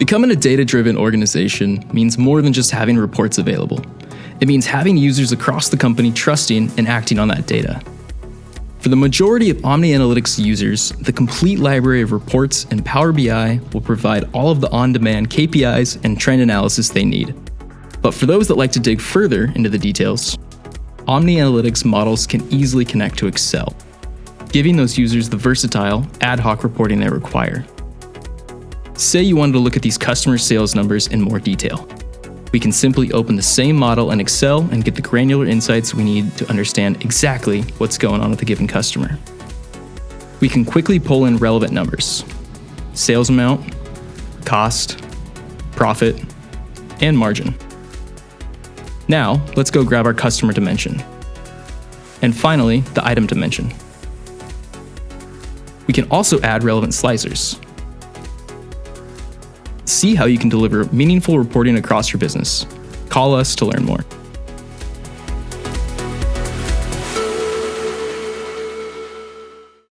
Becoming a data-driven organization means more than just having reports available. It means having users across the company trusting and acting on that data. For the majority of OmniAnalytics users, the complete library of reports in Power BI will provide all of the on-demand KPIs and trend analysis they need. But for those that like to dig further into the details, OmniAnalytics models can easily connect to Excel, giving those users the versatile, ad hoc reporting they require. Say you wanted to look at these customer sales numbers in more detail. We can simply open the same model in Excel and get the granular insights we need to understand exactly what's going on with a given customer. We can quickly pull in relevant numbers: sales amount, cost, profit, and margin. Now, let's go grab our customer dimension. And finally, the item dimension. We can also add relevant slicers. See how you can deliver meaningful reporting across your business. Call us to learn more.